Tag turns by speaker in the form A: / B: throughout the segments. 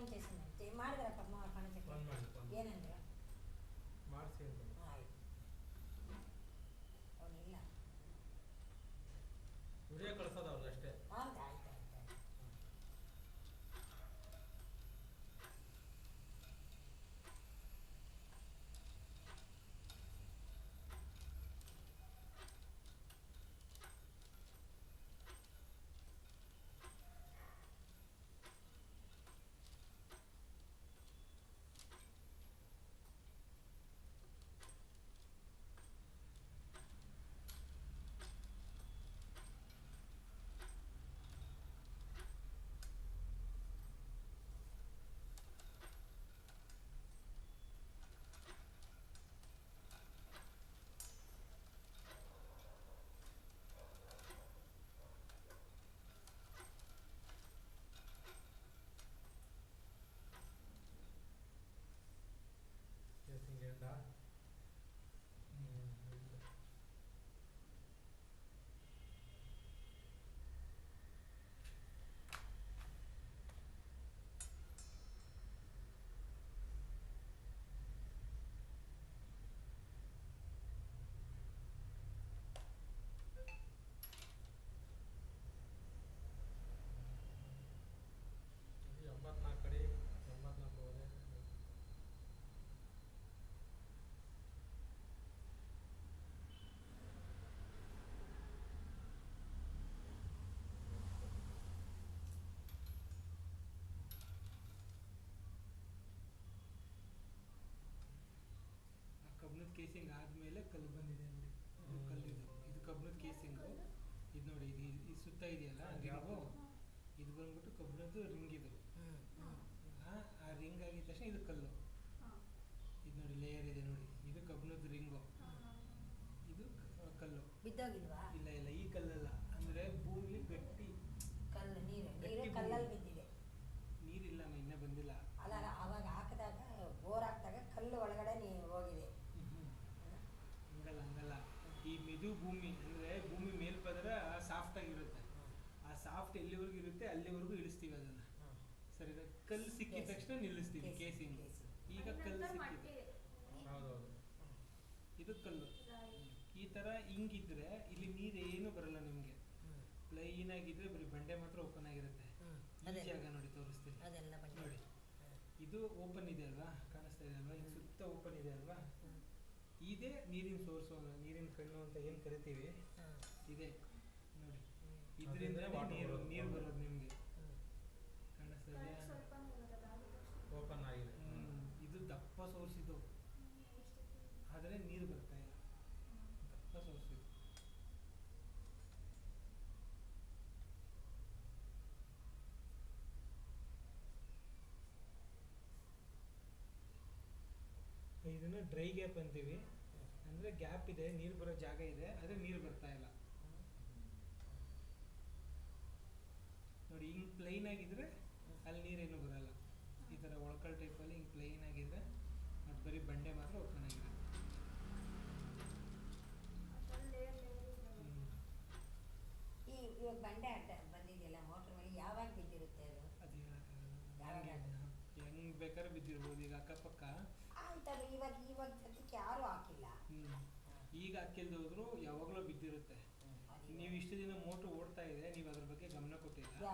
A: Phone చేసింది ಮಾಡಿದ್ರಪ್ಪ ಕಣಚಕ್ಕೆ ಏನಂದ್ರೆ
B: ಮಾಡಿಸಿ ಅಂತ
A: ಆಯ್ತು ಅವನಿಲ್ಲ
B: ವಿಡಿಯೋ ಕಳ್ಸೋದು ಅವ್ರು ಅಷ್ಟೇ
A: ಆಯ್ತು ಆಯ್ತು ಆಯ್ತು ಆಯ್ತು
B: ಹಿಂಗೇಂಡ ಎಂಬತ್ನಾಲ್ಕು ಕಡೆ 84
C: ಕಬ್ಬಿಣದ ಕೇಸಿಂಗ್ ಆದಮೇಲೆ ಕಲ್ಲು ಬಂದಿದೆ ನೋಡಿ ಇದು ಕಲ್ಲಿದು ಇದು ಕಬ್ಬಿಣದ ಕೇಸಿಂಗು ಇದು ನೋಡಿ ಇದು ಸುತ್ತ ಇದೆಯಲ್ಲ ರಿಂಗು ಇದು ಬಂದ್ಬಿಟ್ಟು ಕಬ್ಬಿಣದ್ದು ರಿಂಗ್ ಇದು ಆ ರಿಂಗ್ ಆಗಿದ ತಕ್ಷಣ ಇದು ಕಲ್ಲು ಇದು ನೋಡಿ ಲೇಯರ್ ಇದೆ ನೋಡಿ ಇದು ಕಬ್ಬಿಣದ್ದು ರಿಂಗು ಇದು ಕಲ್ಲು
A: ಬಿದ್ದೋಗಿಲ್ವಾ
C: ಇಲ್ಲ ಇಲ್ಲ ಈ ಕಲ್ಲಲ್ಲ ಅಂದರೆ ಭೂಮಿಲಿ ಗಟ್ಟಿ
A: ಕಲ್ಲು ನೀರು ಕಲ್ಲಲ್ಲಿ ಬಿದ್ದಿದೆ
C: ನೀರಿಲ್ಲ ಇನ್ನೂ ಬಂದಿಲ್ಲ
A: ಅಲ್ಲ ಅವಾಗ ಹಾಕಿದಾಗ ಬೋರ್ ಹಾಕಿದಾಗ ಕಲ್ಲು ಒಳಗಡೆ ನೀರು ಹೋಗಿದೆ
C: ಹಂಗಲ್ಲ ಈ ಮೆದು ಭೂಮಿ ಅಂದರೆ ಭೂಮಿ ಮೇಲ್ಪದರ ಸಾಫ್ಟ್ ಆಗಿರುತ್ತೆ ಆ ಸಾಫ್ಟ್ ಎಲ್ಲಿವರೆಗೂ ಇರುತ್ತೆ ಅಲ್ಲಿವರೆಗೂ ಇಳಿಸ್ತೀವಿ ಅದನ್ನ ಸರಿ ಕಲ್ಲು ಸಿಕ್ಕಿದ ತಕ್ಷಣ ನಿಲ್ಲಿಸ್ತೀವಿ ಕೇಸಿಂಗ್ ಈಗ ಕಲ್ಲು ಸಿಕ್ಕಿದೆ
B: ಹೌದೌದು
C: ಇದು ಕಲ್ಲು ಈ ತರ ಹಿಂಗಿದ್ರೆ ಇಲ್ಲಿ ನೀರು ಏನು ಬರಲ್ಲ ನಿಮ್ಗೆ ಪ್ಲೈನ್ ಆಗಿದ್ರೆ ಬರೀ ಬಂಡೆ ಮಾತ್ರ ಓಪನ್ ಆಗಿರುತ್ತೆ ಈ ಜಾಗ ನೋಡಿ ತೋರಿಸ್ತೀನಿ
A: ಅದೆಲ್ಲ
C: ನೋಡಿ ಇದು ಓಪನ್ ಇದೆ ಅಲ್ವಾ ಕಾಣಿಸ್ತಾ ಇದೆ ಅಲ್ವಾ ಇದು ಸುತ್ತ ಓಪನ್ ಇದೆ ಅಲ್ವಾ ಇದೇ ನೀರಿನ ಸೋರ್ಸ್ ನೀರಿನ ಕಣ್ಣು ಅಂತ ಏನು ಕರಿತೀವಿ ಇದೆ ನೋಡಿ ಇದರಿಂದ ನೀರು ಬರೋದು ನಿಮ್ಗೆ ಕಾಣಿಸ್ತಾ ಇದೆಯಾ
B: ಓಪನ್ ಆಗಿದೆ
C: ಇದು ದಪ್ಪ ಸೋರ್ಸ್ ಇದು ಆದರೆ ನೀರು ಬರ್ತಾ ಇಲ್ಲ ದಪ್ಪ ಸೋರ್ಸ್ ಇದು ಇದನ್ನ ಡ್ರೈ ಗ್ಯಾಪ್ ಅಂತೀವಿ ಅಂದರೆ ಗ್ಯಾಪ್ ಇದೆ ನೀರು ಬರೋ ಜಾಗ ಇದೆ ಆದರೆ ನೀರು ಬರ್ತಾ ಇಲ್ಲ ನೋಡಿ ಹಿಂಗೆ ಪ್ಲೈನ್ ಆಗಿದ್ರೆ ಅಲ್ಲಿ ನೀರೇನು ಬರಲ್ಲ ಈ ಥರ ಒಳಕಲ್ ಟೈಪಲ್ಲಿ ಹಿಂಗೆ ಪ್ಲೈನ್ ಆಗಿದ್ರೆ ಮತ್ತು ಬರೀ ಬಂಡೆ ಮಾತ್ರ ಓಪನ್ ಆಗಿದೆ
A: ಇವಾಗ ಬಂಡೆ ಅಡ್ಡ ಬಂದಿದೆಯಲ್ಲ ಮೋಟ್ರ್ ಮೇಲೆ ಯಾವಾಗ ಬಿದ್ದಿರುತ್ತೆ ಅದು
C: ಅದು ಹೇಳೋಕ್ಕಾಗಲ್ಲ ಹೆಂಗೆ ಬೇಕಾದ್ರೆ ಬಿದ್ದಿರ್ಬೋದು ಈಗ ಅಕ್ಕಪಕ್ಕ
A: ಆಯ್ತಲ್ಲ ಇವಾಗ ಸದ್ಯಕ್ಕೆ ಯಾರೂ ಹಾಕಿಲ್ಲ
C: ಈಗ ಹಾಕಿಲ್ದ ಹೋದ್ರು ಯಾವಾಗಲೂ ಬಿದ್ದಿರುತ್ತೆ ನೀವು ಇಷ್ಟು ದಿನ ಮೋಟ್ರ್ ಓಡ್ತಾ ಇದೆ ನೀವು ಅದ್ರ ಬಗ್ಗೆ ಗಮನ ಕೊಟ್ಟಿಲ್ಲ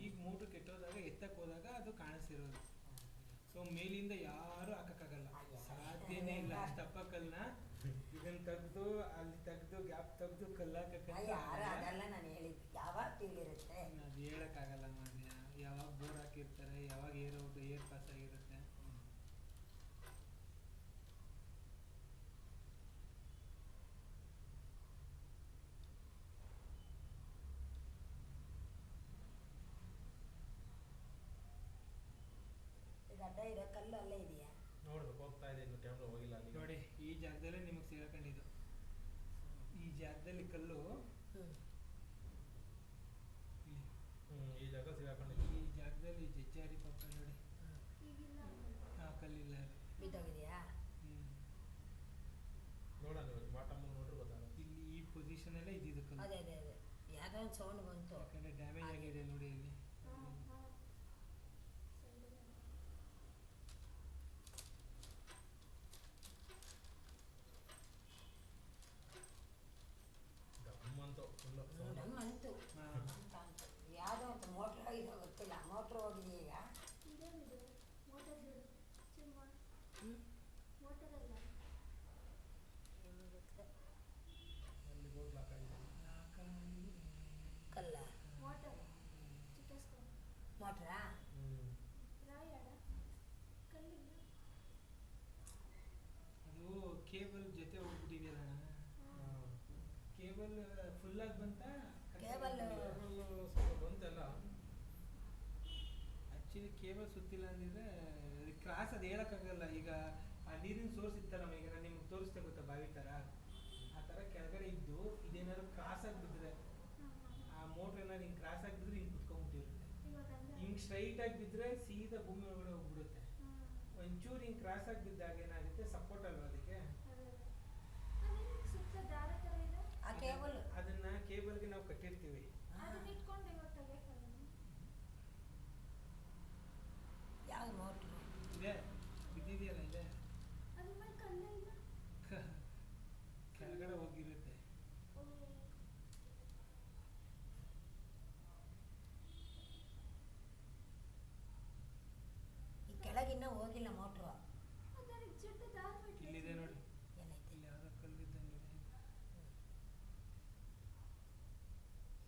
C: ಈಗ ಮೋಟ್ರ್ ಕೆಟ್ಟೋದಾಗ ಎತ್ತಕ್ಕೆ ಹೋದಾಗ ಅದು ಕಾಣಿಸ್ತಿರೋದು ಸೊ ಮೇಲಿಂದ ಯಾರು ಹಾಕಕ್ಕಾಗಲ್ಲ ಸಾಧ್ಯನೇ ಇಲ್ಲ ಅಷ್ಟಪ್ಪ ಕಲ್ಲನ್ನ ಇದನ್ನ ತೆಗೆದು ಅಲ್ಲಿ ತೆಗೆದು ಗ್ಯಾಪ್ ತೆಗೆದು
A: ಅದೆಲ್ಲ ನಾನು ಹೇಳಿದ್ದು ಯಾವಾಗ ತಿಳಿರುತ್ತೆ
C: ಅದು ಹೇಳಕ್ಕಾಗಲ್ಲ ಮಾನ್ಯ ಯಾವಾಗ ಬೋರ್ ಹಾಕಿರ್ತಾರೆ ಯಾವಾಗ ಏರ್ ಪಾಸ್ ಆಗಿರುತ್ತೆ
A: ಗಡ್ಡ ಇರೋ ಕಲ್ಲು ಅಲ್ಲೇ ಇದೆಯಾ
B: ನೋಡ್ಬೇಕು ಹೋಗ್ತಾ ಇದೆ ಇನ್ನು ಕ್ಯಾಮ್ರಾ ಹೋಗಿಲ್ಲ ಅಲ್ಲಿ
C: ನೋಡಿ ಈ ಜಾಗದಲ್ಲೇ ನಿಮಗೆ ಸೇರ್ಕೊಂಡಿದ್ದು ಈ ಜಾಗದಲ್ಲಿ ಕಲ್ಲು
B: ಈ ಜಾಗ ಸಿಗಾಕೊಂಡಿದೆ
C: ಈ ಜಾಗದಲ್ಲಿ ಜಜ್ಜಾರಿ ಪಕ್ಕ ನೋಡಿ ಕಲ್ಲಿಲ್ಲ
A: ಬಿದ್ದೋಗಿದೆಯಾ
B: ನೋಡೋಣ ಬಾಟಮ್ ನೋಡ್ರಿ ಗೊತ್ತಾಗುತ್ತೆ
C: ಇಲ್ಲಿ ಈ ಪೊಸಿಷನ್ ಅಲ್ಲೇ ಇದ್ದಿದ್ದು ಕಲ್ಲು
A: ಅದೇ ಅದೇ ಅದೇ ಯಾವುದೋ ಒಂದು ಸೌಂಡ್ ಬಂತು
C: ಯಾಕಂದ್ರೆ ಡ್ಯಾಮೇಜ್ ಆಗಿದೆ ನೋಡಿ ಇಲ್ಲಿ
B: ಫುಲ್ಲು ಸೌಂಡ್
A: ನಮ್ಮ ಅಂತು
C: ಹಾಂ
A: ಅಂತ ಅಂತು ಯಾವುದೋ ಅಂತ ಮೋಟ್ರ್ ಇದು ಗೊತ್ತಿಲ್ಲ ಮೋಟ್ರ್ ಹೋಗಿದೆ ಈಗ
D: ಇದೇನಿದು ಮೋಟರ್ ಜೋಡು ಚಿಮ್ಮ
A: ಹ್ಞೂ
D: ಮೋಟರ್ ಅಲ್ಲ
B: ಅಲ್ಲಿ ಹೋಗಿ ಲಾಕ್ ಆಗಿದೆ
A: ಕಲ್ಲ
D: ಮೋಟರ್ ಚಿಕ್ಕಸ್ಕೊ
A: ಮೋಟ್ರಾ
D: ರಾಯಡ ಕಲ್ಲಿಲ್ಲ
C: ಅದು ಕೇಬಲ್ ಜೊತೆ ಹೋಗ್ಬಿಟ್ಟಿದೆಯಲ್ಲ
B: ಹಾಂ
C: ಕೇಬಲ್ ಫುಲ್ಲಾಗಿ ಬಂತ
A: ಕೇಬಲ್
B: ಸ್ವಲ್ಪ ಬಂತೆಲ್ಲ
C: ಆ್ಯಕ್ಚುಲಿ ಕೇಬಲ್ ಸುತ್ತಿಲ್ಲ ಅಂದಿದ್ರೆ ಕ್ರಾಸ್ ಅದು ಹೇಳೋಕ್ಕಾಗಲ್ಲ ಈಗ ಆ ನೀರಿನ ಸೋರ್ಸ್ ಇತ್ತಲ್ಲಮ್ಮ ಈಗ ನಾನು ನಿಮ್ಗೆ ತೋರಿಸ್ತೆ ಗೊತ್ತಾ ಬಾವಿ ಥರ ಆ ಥರ ಕೆಳಗಡೆ ಇದ್ದು ಇದೇನಾದ್ರು ಕ್ರಾಸ್ ಆಗಿ ಬಿದ್ದರೆ ಆ ಮೋಟ್ರ್ ಏನಾದ್ರು ಹಿಂಗೆ ಕ್ರಾಸ್ ಆಗಿ ಬಿದ್ದರೆ ಹಿಂಗೆ ಕುತ್ಕೊಂಡ್ಬಿಟ್ಟಿರುತ್ತೆ
D: ಇವಾಗ ಅಂದ್ರೆ
C: ಹಿಂಗೆ ಸ್ಟ್ರೈಟಾಗಿ ಬಿದ್ದರೆ ಸೀದಾ ಭೂಮಿ ಒಳಗಡೆ ಹೋಗ್ಬಿಡುತ್ತೆ ಒಂಚೂರು ಹಿಂಗೆ ಕ್ರಾಸ್ ಆಗಿ ಬಿದ್ದಾಗ ಏನಾಗುತ್ತೆ ಸಪೋರ್ಟ್ ಅಲ್ವಾ ಅದಕ್ಕೆ
D: ಅದೇನಕ್ಕೆ ಸುತ್ತ ದಾರ ಥರ ಇದೆ
A: ಆ ಕೇಬಲ್
C: ಅದನ್ನ ಕೇಬಲ್ಗೆ ನಾವು ಕಟ್ಟಿರ್ತೀವಿ
D: ಅದನ್ನ ಇಟ್ಕೊಂಡು ಇವಾಗ ತೆಗಿಯಕ್ಕಲ್ಲ
A: ಯಾವ ಮೋಟ್ರು
C: ಇದೆ ಬಿದ್ದಿದೆಯಲ್ಲ ಇದೆ
D: ಅದ್ರ ಮೇಲೆ ಕಲ್ಲೇ ಇಲ್ಲ
C: ಕೆಳಗಡೆ ಹೋಗಿರುತ್ತೆ
D: ಓ
A: ಈ ಕೆಳಗಿನ್ನ ಹೋಗಿಲ್ಲ ಮೋಟ್ರು
D: ಅದಕ್ಕೆ ಜೊತೆ ದಾರ ಬಿಟ್ಟು
C: ಇಲ್ಲಿದೆ ನೋಡಿ
A: ಏನೈತೆ
C: ಇಲ್ಲಿ ಯಾವುದೋ ಕಲ್ಲಿದ್ದಂಗಿದೆ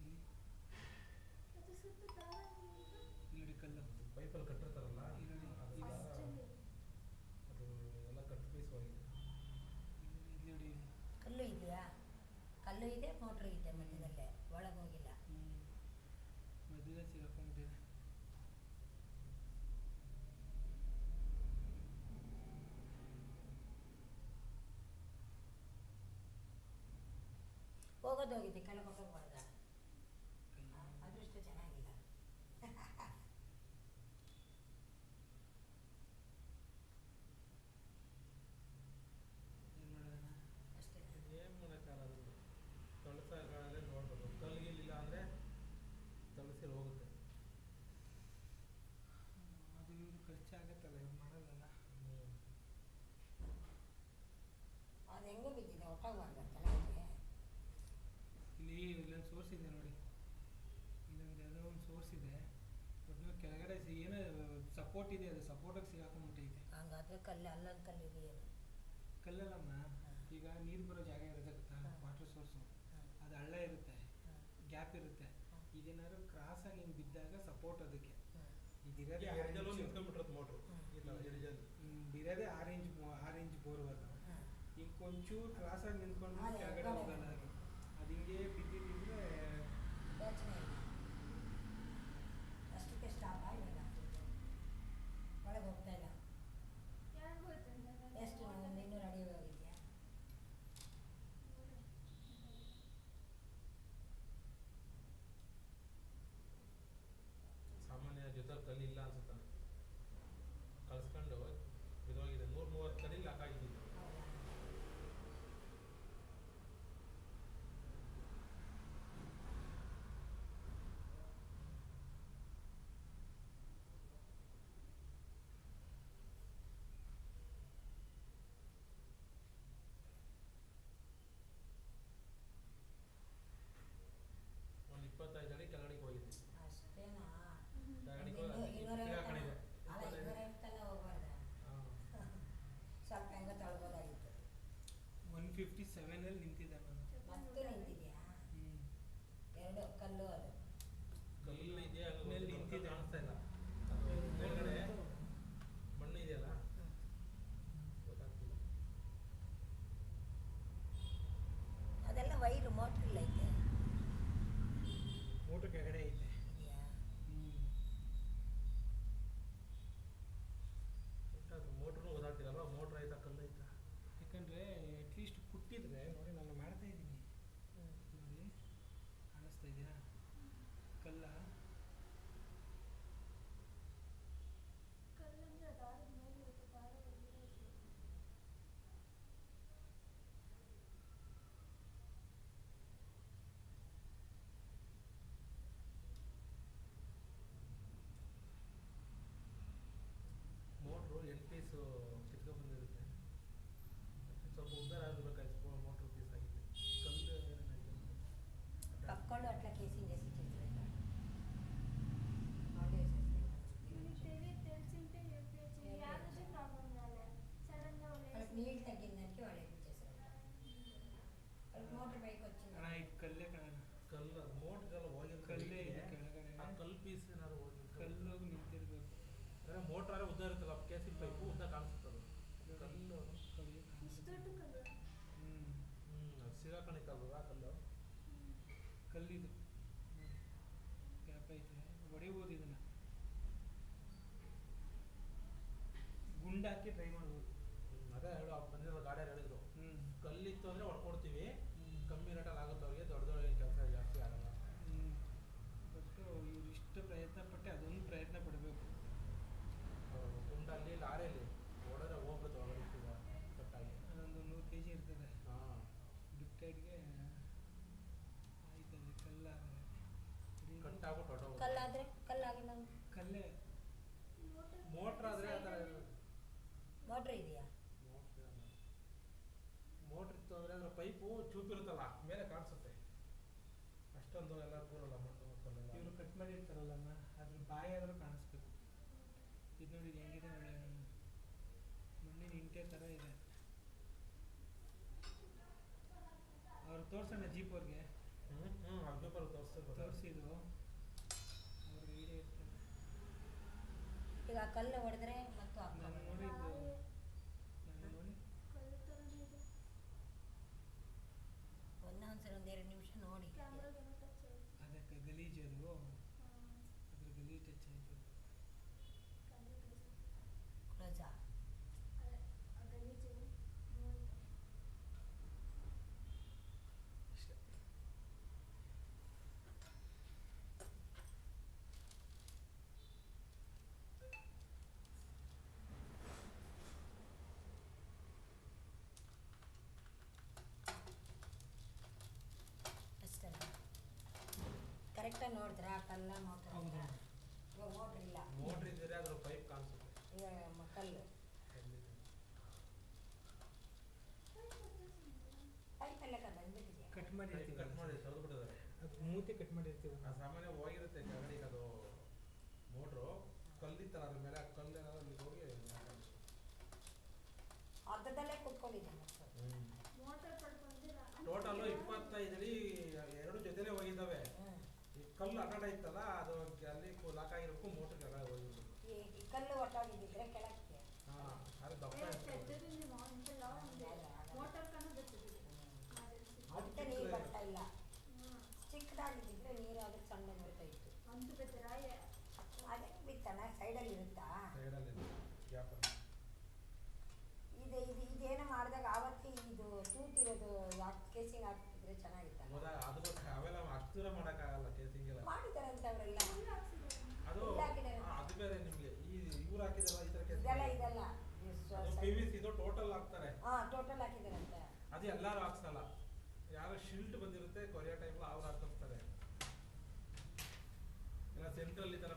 C: ಇಲ್ಲಿ
D: ಅದು ಸುತ್ತ ದಾರ ಇದೆ.
C: ಇಲ್ಲಿ ನೋಡಿ ಕಲ್ಲು
B: ಪೈಪಲ್ಲಿ ಕಟ್ಟಿರ್ತಾರಲ್ಲ
C: ಇಲ್ಲಿ ನೋಡಿ
B: ಅದು
C: ಇದು
B: ದಾರ,
D: ಅಷ್ಟರಲ್ಲಿ.
B: ಅದು ಎಲ್ಲ ಕಟ್ ಪೀಸ್ ಹೋಗಿದೆ
C: ಇಲ್ಲಿ ನೋಡಿ
A: ಕಲ್ಲು ಇದೆಯಾ ಕಲ್ಲು ಇದೆ ಮೋಟ್ರು ಇದೆ ಮಧ್ಯದಲ್ಲೇ ಒಳಗೆ ಹೋಗಿಲ್ಲ
C: ಮದುವೆ ಸಿಗಾಕೊಂಡ್ಬಿಟ್ಟಿದೆ
A: ಹೋಗೋದೋಗಿದೆ ಕೆಳಗೆ ಹೋಗಬಾರ್ದ ಅದೃಷ್ಟ ಚೆನ್ನಾಗಿಲ್ಲ
C: ಏನು ಮಾಡೋಣ
A: ಅಷ್ಟೇ
B: ಏನು ಮಾಡೋಕ್ಕಾಗಲ್ಲ ತೊಳಸಾಗಲೇ ನೋಡ್ಬೇಕು ಕಲ್ಲಿಗಿಲ್ಲ ಅಂದರೆ ತೊಳಸಿ ಹೋಗುತ್ತೆ
C: ಅದು ಇವರು ಖರ್ಚಾಗತ್ತಲ್ಲ ಇವ್ರು ಮಾಡಲ್ಲಲ್ಲ
A: ಅದು ಹೆಂಗೆ ಬಿದ್ದಿದೆ ಒಟ್ಟಾಗಬಾರ್ದ ಕೆಳಗೆ
C: ಇಲ್ಲಿ ಇಲ್ಲೊಂದು ಸೋರ್ಸ್ ಇದೆ ನೋಡಿ ಇಲ್ಲೊಂದು ಯಾವುದೋ ಒಂದು ಸೋರ್ಸ್ ಇದೆ ಒಟ್ಟು ಕೆಳಗಡೆ ಏನೋ ಸಪೋರ್ಟ್ ಇದೆ ಅದು ಸಪೋರ್ಟಿಗೆ ಸಿಗಾಕೊಂಡ್ಬಿಟ್ಟೈತೆ
A: ಹಂಗಾದ್ರೆ ಕಲ್ಲು ಅಲ್ಲೊಂದು ಕಲ್ಲು ಇದೆಯೇನು
C: ಕಲ್ಲಲ್ಲಮ್ಮ ಈಗ ನೀರು ಬರೋ ಜಾಗ ಇರುತ್ತೆ ಗೊತ್ತಾ
A: ಹಾಂ.
C: ವಾಟರ್ ಸೋರ್ಸು ಅದು ಹಳ್ಳ ಇರುತ್ತೆ ಗ್ಯಾಪ್ ಇರುತ್ತೆ ಇದೇನಾದ್ರು ಕ್ರಾಸ್ ಆಗಿ ಹಿಂಗೆ ಬಿದ್ದಾಗ ಸಪೋರ್ಟ್ ಅದಕ್ಕೆ ಇದಿರೋದೇ
B: ಎಡ್ಜಲ್ಲೂ ನಿಂತ್ಕೊಂಡ್ಬಿಟ್ಟಿರುತ್ತೆ ಮೋಟ್ರು ಇಲ್ಲ ಎಡ್ಜಲ್ಲಿ
C: ಇರೋದೇ 6 ಇಂಚ್ ಬೋರ್ವೆಲ್ ಈಗ ಒಂಚೂರು ಕ್ರಾಸ್ ಆಗಿ ನಿಂತ್ಕೊಂಡು
A: ಅದೇ,
C: ಕೆಳಗಡೆ
A: ಅದೇ.
C: ಹೋಗಲ್ಲ ಅದು ಅದು ಹಿಂಗೆ ಬಿದ್ದಿದ್ದಿದ್ರೆ
A: ಯೋಚನೆ ಇಲ್ಲ ಅಷ್ಟಕ್ಕೆ ಸ್ಟಾಪ್ ಇವಾಗ ಒಳಗೆ ಹೋಗ್ತಾ ಇಲ್ಲ
D: ಯಾರು ಹೋಯ್ತಂದ್ರೆ ನಾನು
A: ಎಷ್ಟು ಒಂದು 200 ಅಡಿ ಹೋಗಿದ್ಯಾ
B: ಸಾಮಾನ್ಯ ಜೊತೆ ಕಲ್ಲಿಲ್ಲ ಅನ್ಸುತ್ತಾನೆ ಕಳ್ಸ್ಕೊಂಡು ಬಿದ್ದೋಗಿದೆ 130 ಕಲ್ಲಿ ಲಾಕ್ ಆಗಿದ್ದು
A: ಹೌದಾ
B: ಒಂದು 25 ಅಡಿ ಕೆಳಗಡೆಗೆ ಹೋಗಿದೆ
A: ಅಷ್ಟೇನಾ
B: ಕೆಳಗಡೆಗೆ
A: ಒಂದು
B: ಹೋಗಿ
A: 250
B: ಸಿಗಾಕೊಂಡಿದೆ
A: ಅಲ್ಲ 250 ಹೋಗ್ಬಾರ್ದ
B: ಹಾಂ
A: ಸ್ವಲ್ಪ ಹೆಂಗೋ ತಳ್ಬೋದಾಗಿತ್ತು
C: 157 ಅಲ್ಲಿ ನಿಂತಿದ್ದೆ ನಾನು
A: ಮತ್ತೆ ನಿಂತಿದ್ಯಾ ಎರಡು ಕಲ್ಲು ಅದು
B: ಕಲ್ಲು ಇದೆಯಾ
C: ಮೇಲೆ ನಿಂತಿದೆ.
B: ಕಾಣಿಸ್ತಾ ಇಲ್ಲ ಅದು ಮೇಲ್ಗಡೆ ಮಣ್ಣು ಇದೆಯಲ್ಲ ಗೊತ್ತಾಗ್ತಿಲ್ಲ
A: ಅದೆಲ್ಲ ವೈರು ಮೋಟ್ರ್ ಇಲ್ಲ ಐತೆ
C: ಮೋಟ್ರ್ ಕೆಳಗಡೆ ಐತೆ
A: ಇದೆಯಾ
B: ಅದು ಮೋಟ್ರೂ ಓದಾಡ್ತಿರಲ್ಲ ಮೋಟ್ರ್ ಆಯ್ತಾ ಕಲ್ಲು ಆಯ್ತಾ
C: ಯಾಕಂದರೆ ಅಟ್ಲೀಸ್ಟ್ ಕುಟ್ಟಿದ್ರೆ ನೋಡಿ ನಾನು ಮಾಡ್ತಾ ಇದ್ದೀನಿ ನೋಡಿ ಕಾಣಿಸ್ತಾ ಇದೆಯಾ ಕಲ್ಲ
D: ಅದೇ.
C: ಅಟ್ಲೀಸ್ಟ್ ಕುಟ್ಟಿದ್ರೆ ನೋಡಿ ನಾನು ಮಾಡ್ತಾ ಇದ್ದೀನಿ. ನೋಡಿ. ಕಾಣಿಸ್ತಾ ಇದೆಯಾ?
D: ಹ್ಮ್.
C: ಕಲ್ಲ?
D: ಹ್ಮ್.
C: ಇದು ಕಲ್ಲೇ ಕಣ.
B: ಕಲ್ಲು ಮೋಟ್ರ್ ಎಲ್ಲ ಹೋಗಿರೋ
C: ಕಲ್ಲೇ ಇದೆ ಕೆಳಗಡೆ.
B: ಆ ಕಲ್ಲು ಪೀಸ್ ಏನಾದ್ರು ಹೋಗಿರುತ್ತೆ.
C: ಕಲ್ಲು ಹೋಗಿ ನಿಂತಿರ್ಬೇಕು.
B: ಅಂದರೆ ಮೋಟ್ರಾರೆ ಉದ್ದ ಇರುತ್ತಲ್ಲ ಕೇಸಿಂಗ್ ಪೈಪು ಉದ್ದ ಕಾಣಿಸುತ್ತೆ ಅದು. ಕಲ್ಲು
C: ಕಲ್ಲು
D: ಇಷ್ಟು ದೊಡ್ಡ ಕಲ್ಲು.
B: ಅದು ಸಿಗಾಕೊಂಡಿತ್ತಲ್ವ ಕಲ್ಲು.
C: ಕಲ್ಲಿದು ಗ್ಯಾಪ್ ಐತೆ, ಹೊಡಿಬೋದು ಇದನ್ನ. ಗುಂಡಾಕಿ ಟ್ರೈ ಮಾಡ್ಬೋದು.
B: ಅದೇ ಹೇಳು ಬಂದಿರೋ ಗಾಡಿಯವ್ರು ಹೇಳಿದ್ರು ಕಲ್ಲಿತ್ತು ಅಂದರೆ ಹೊಡ್ಕೊಡ್ತೀವಿ, ಕಮ್ಮಿ ರೇಟಲ್ಲಿ ಆಗುತ್ತೆ ಅವ್ರಿಗೆ, ದೊಡ್ಡ ದೊಡ್ಡ ಕೆಲಸ ಜಾಸ್ತಿ ಆಗಲ್ಲ.
C: ಬಟ್ ಇವ್ರು ಇಷ್ಟು ಪ್ರಯತ್ನ ಪಟ್ಟು ಅದೊಂದು ಪ್ರಯತ್ನ ಪಡಬೇಕು.
B: ಗುಂಡಲ್ಲಿ ಲಾರಿಯಲ್ಲಿ ಹೊಡೆದ್ರೆ ಹೋಗ್ಬಿಡುತ್ತೆ ಒಳಗಡೆ ಕಟ್ಟಾಗಿ.
C: ಅದೊಂದು 100 kg ಇರ್ತದೆ.
B: ಹಾಂ
C: ಡಿಕ್ಟೇಟ್ಗೆ ಆಯ್ತದೆ ಕಲ್ಲಾದರೆ
B: ಕಟ್ಟಾಗ್ಬಿಟ್ಟು ಹೊಟ್ಟೋಗುತ್ತೆ.
A: ಕಲ್ಲಾದ್ರೆ ಕಲ್ಲಾಗಿಲ್ಲ.
C: ಕಲ್ಲೇ.
B: ಮೋಟ್ರ್ ಆದರೆ ಆ ಥರ
A: ಮೋಟ್ರ್ ಇದೆಯಾ?
B: ಮೋಟ್ರ್ ಇತ್ತು ಅಂದರೆ ಅದರ ಪೈಪು ಚೂಪಿರುತ್ತಲ್ಲ ಮೇಲೆ ಕಾಣಿಸುತ್ತೆ. ಅಷ್ಟೊಂದು ಎಲ್ಲ ಕೂರಲ್ಲ ಮಣ್ಣು ಕಲ್ಲೆಲ್ಲ.
C: ಇವರು ಕಟ್ ಮಾಡಿರ್ತಾರಲ್ಲಮ್ಮ, ಅದ್ರ ಬಾಯಿ ಆದರೂ ಕಾಣಿಸ್ಬೇಕು. ಇದು ನೋಡಿ ಇದು ಹೆಂಗಿದೆ ಒಳ್ಳೆ ಮಣ್ಣಿನ ಇಂಟೆ ಥರ ಇದೆ. ಅವ್ರು ತೋರ್ಸೋಣ ಜೀಪ್ ಅವ್ರಿಗೆ.
B: ಅವ್ರ ಪೇಪರ್
C: ತೋರಿಸಿದ್ರು ಅವ್ರಿಗೆ ಐಡಿಯಾ ಇರ್ತದೆ.
A: ಈಗ ಕಲ್ಲು ಹೊಡೆದ್ರೆ ಮತ್ತು
C: ನಾನು ನೋಡಿದ್ದು ನೋಡಿ
D: ಕಲ್ಲು ಥರನೇ ಇದೆ.
A: ಒಂದೊಂದ್ಸರಿ 2 ನಿಮಿಷ ನೋಡಿ.
D: ಕ್ಯಾಮ್ರಾಗೆ ಏನೋ ಟಚ್ ಆಯ್ತು.
C: ಅದಕ್ಕೆ ಗಲೀಜು ಅದು, ಅದ್ರ ಗಲೀಜು ಟಚ್ ಆಯಿತು.
D: Camera close.
A: ಕ್ಲೋಸಾ?
D: ಅದೇ ಆ ಗಲೀಜು ನೋಡ್ತಾ.
C: ಅಷ್ಟೇ.
A: ಅಷ್ಟೇ ಕರೆಕ್ಟಾಗಿ ನೋಡಿದ್ರಾ ಕಲ್ಲ ಮೋಟ್ರ್?
C: ಹೌದು.
A: ಇವಾಗ ಮೋಟ್ರ್ ಇಲ್ಲ,
B: ಮೋಟ್ರ್ ಇದ್ದರೆ ಅದ್ರ ಪೈಪ್ ಕಾಣಿಸುತ್ತೆ.
A: ಈಗ ಕಲ್ಲು ಪೈಪೆಲ್ಲ ಬಂದ್ಬಿಟ್ಟಿದೆ.
C: ಕಟ್ ಮಾಡಿರ್ತೀವಿ.
B: ಕಟ್ ಮಾಡಿ ತೆಗೆದುಬಿಟ್ಟಿದ್ದಾರೆ.
C: ಅದು ಮೂತಿ ಕಟ್ ಮಾಡಿರ್ತೀವಿ.
B: ಆ ಸಾಮಾನ್ಯ ಹೋಗಿರುತ್ತೆ ಕೆಳಗಡೆಗೆ ಅದು ಮೋಟ್ರು ಕಲ್ಲಿತ್ತಲ್ಲ ಅದ್ರ ಮೇಲೆ ಕಲ್ಲು ಏನಾದ್ರು ಅಲ್ಲಿ ಹೋಗಿ
A: ಅರ್ಧದಲ್ಲೇ ಕೂತ್ಕೊಂಡಿದ್ದೆ ಮಕ್ಕಳು.
D: ಮೋಟರ್ ಪಡ್ಕೊಂಡಿರಾ?
B: ಟೋಟಲ್ಲು 25 ಅಡಿ 2 ಜೊತೆಲೇ ಹೋಗಿದ್ದಾವೆ. ಈ ಕಲ್ಲು ಅಡ್ಡ ಇತ್ತಲ್ಲ ಅದು ಅಲ್ಲಿ ಲಾಕ್ ಆಗಿರೋಕ್ಕೂ ಮೋಟ್ರ್ ಕೆಳಗೆ ಹೋಗಿದ್ದು.
A: ಈ ಕಲ್ಲು ಒಟ್ಟಾಗಿದ್ದಿದ್ರೆ ಕೆಳಕ್ಕೆ.
B: ಹಾಂ ಅದು ದಪ್ಪ ಇರ್ತದೆ.
D: పెద్దదింది మా ఇంట్లో ఉంది మోటార్ కన్నా పెద్దది
A: ಅದಕ್ಕೆ ನೀರು ಬರ್ತಾ ಇಲ್ಲ. ಚಿಕ್ಕದಾಗಿದ್ದಿದ್ರೆ ನೀರು ಅದಕ್ಕೆ ಸಣ್ಣ ಬರ್ತಾ ಇತ್ತು.
D: అంత పెద్ద రాయి
A: ಅದೇ ಬಿತ್ತನ ಸೈಡಲ್ಲಿ ಇರುತ್ತಾ?
B: ಸೈಡಲ್ಲಿ ಗ್ಯಾಪಲ್ಲಿ
A: ಇದೇನೋ ಮಾಡಿದಾಗ ಆವತ್ತೇ ಇದು ತೂತಿರೋದು ಕೇಸಿಂಗ್ ಹಾಕ್ತಿದ್ರೆ ಚೆನ್ನಾಗಿತ್ತಲ್ಲ.
B: ಹೌದಾ? ಅದು ಅವೆಲ್ಲ ಅಷ್ಟು ದೂರ ಮಾಡೋಕ್ಕಾಗಲ್ಲ ಕೇಸಿಂಗ್ ಎಲ್ಲ.
A: ಮಾಡಿದಾರಂತೆ ಅವರೆಲ್ಲ.
B: ಅದು
A: ಹಾಕಿದ್ದಾರೆ.
B: ಅದು ಬೇರೆ ನಿಮಗೆ ಈ ಇವ್ರು ಹಾಕಿದಾರಲ್ಲ ಈ ಥರ
A: ಇದೆಲ್ಲ
B: PVC ಇದು ಟೋಟಲ್ ಹಾಕ್ತಾರೆ.
A: ಟೋಟಲ್ ಹಾಕಿದಾರಂತೆ.
B: ಅದು ಎಲ್ಲರೂ ಹಾಕ್ಸಲ್ಲ, ಯಾರೋ ಶಿಲ್ಟ್ ಬಂದಿರುತ್ತೆ ಕೊರಿಯಾ ಟೈಪ್ ಅವ್ರು ಹಾಕಿಸ್ತಾರೆ. ಇಲ್ಲ ಸೆಂಟ್ರಲ್ ಈ ಥರ